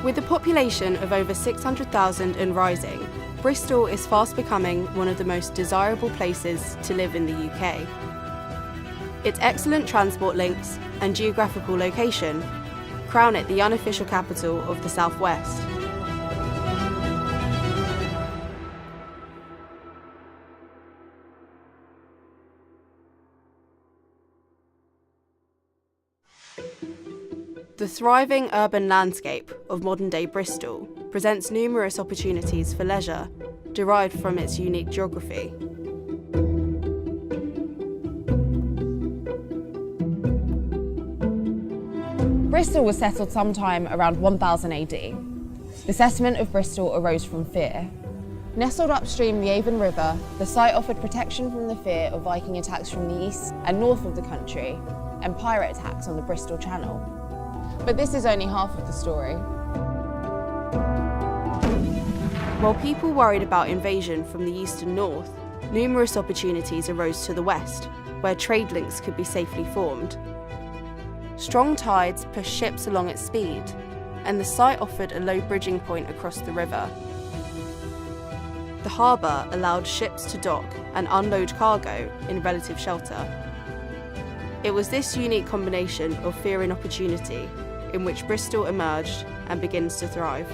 With a population of over 600,000 and rising, Bristol is fast becoming one of the most desirable places to live in the UK. Its excellent transport links and geographical location crown it the unofficial capital of the South West. The thriving urban landscape of modern-day Bristol presents numerous opportunities for leisure derived from its unique geography. Bristol was settled sometime around 1000 AD. The settlement of Bristol arose from fear. Nestled upstream the Avon River, the site offered protection from the fear of Viking attacks from the east and north of the country and pirate attacks on the Bristol Channel. But this is only half of the story. While people worried about invasion from the east and north, numerous opportunities arose to the west, where trade links could be safely formed. Strong tides pushed ships along at speed, and the site offered a low bridging point across the river. The harbour allowed ships to dock and unload cargo in relative shelter. It was this unique combination of fear and opportunity in which Bristol emerged and begins to thrive.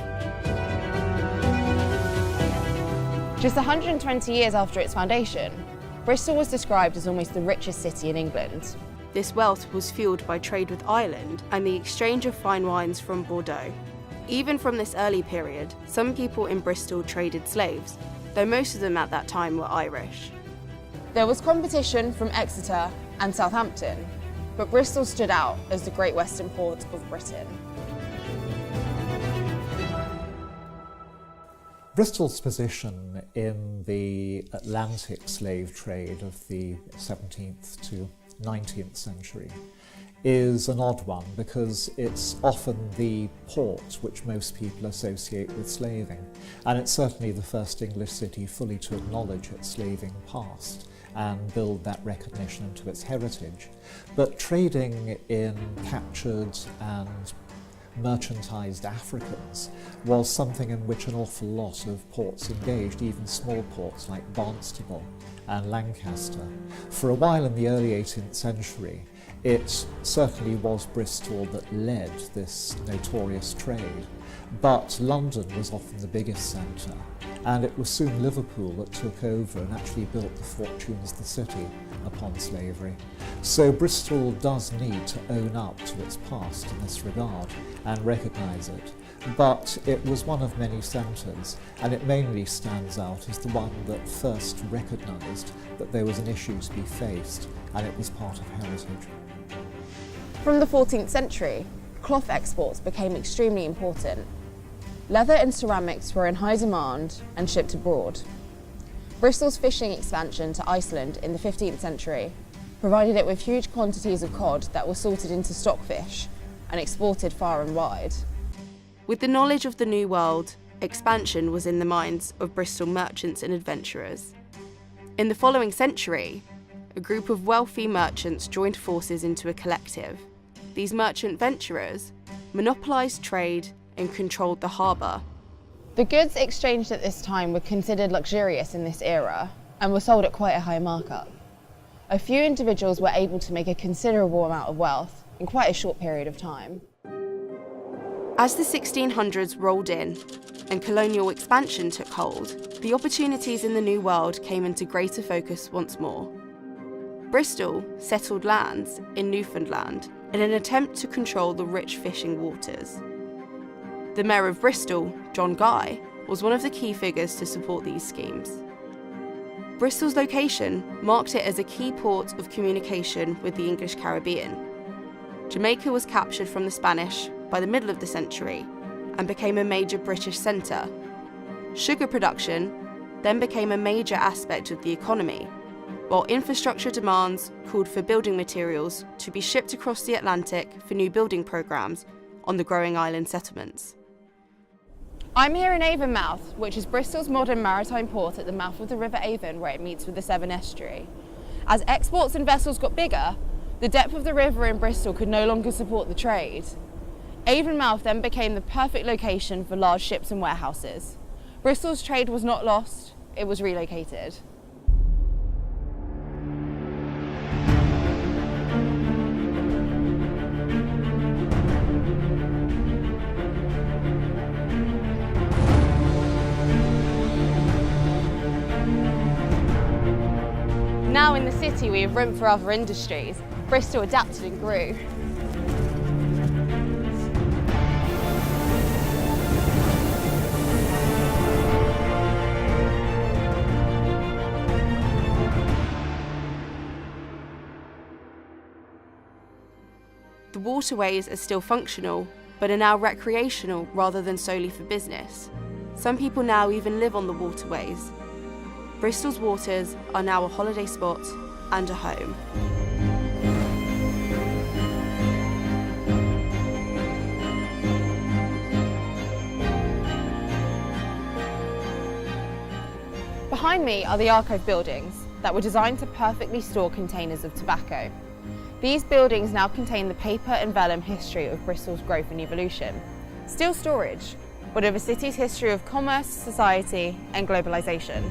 Just 120 years after its foundation, Bristol was described as almost the richest city in England. This wealth was fueled by trade with Ireland and the exchange of fine wines from Bordeaux. Even from this early period, some people in Bristol traded slaves, though most of them at that time were Irish. There was competition from Exeter and Southampton, but Bristol stood out as the Great Western Port of Britain. Bristol's position in the Atlantic slave trade of the 17th to 19th century is an odd one because it's often the port which most people associate with slaving, and it's certainly the first English city fully to acknowledge its slaving past and build that recognition into its heritage. But trading in captured and merchantised Africans was something in which an awful lot of ports engaged, even small ports like Barnstable and Lancaster. For a while in the early 18th century, it certainly was Bristol that led this notorious trade, but London was often the biggest centre, and it was soon Liverpool that took over and actually built the fortunes of the city upon slavery. So Bristol does need to own up to its past in this regard and recognise it. But it was one of many centres, and it mainly stands out as the one that first recognised that there was an issue to be faced, and it was part of heritage. From the 14th century, cloth exports became extremely important. Leather and ceramics were in high demand and shipped abroad. Bristol's fishing expansion to Iceland in the 15th century provided it with huge quantities of cod that were salted into stockfish and exported far and wide. With the knowledge of the New World, expansion was in the minds of Bristol merchants and adventurers. In the following century, a group of wealthy merchants joined forces into a collective. These merchant venturers monopolised trade and controlled the harbour. The goods exchanged at this time were considered luxurious in this era and were sold at quite a high markup. A few individuals were able to make a considerable amount of wealth in quite a short period of time. As the 1600s rolled in and colonial expansion took hold, the opportunities in the New World came into greater focus once more. Bristol settled lands in Newfoundland in an attempt to control the rich fishing waters. The Mayor of Bristol, John Guy, was one of the key figures to support these schemes. Bristol's location marked it as a key port of communication with the English Caribbean. Jamaica was captured from the Spanish by the middle of the century and became a major British centre. Sugar production then became a major aspect of the economy, while infrastructure demands called for building materials to be shipped across the Atlantic for new building programmes on the growing island settlements. I'm here in Avonmouth, which is Bristol's modern maritime port at the mouth of the River Avon, where it meets with the Severn Estuary. As exports and vessels got bigger, the depth of the river in Bristol could no longer support the trade. Avonmouth then became the perfect location for large ships and warehouses. Bristol's trade was not lost, it was relocated. Now in the city we have room for other industries. Bristol adapted and grew. The waterways are still functional, but are now recreational rather than solely for business. Some people now even live on the waterways. Bristol's waters are now a holiday spot and a home. Behind me are the archive buildings that were designed to perfectly store containers of tobacco. These buildings now contain the paper and vellum history of Bristol's growth and evolution. Still storage, but of a city's history of commerce, society and globalisation.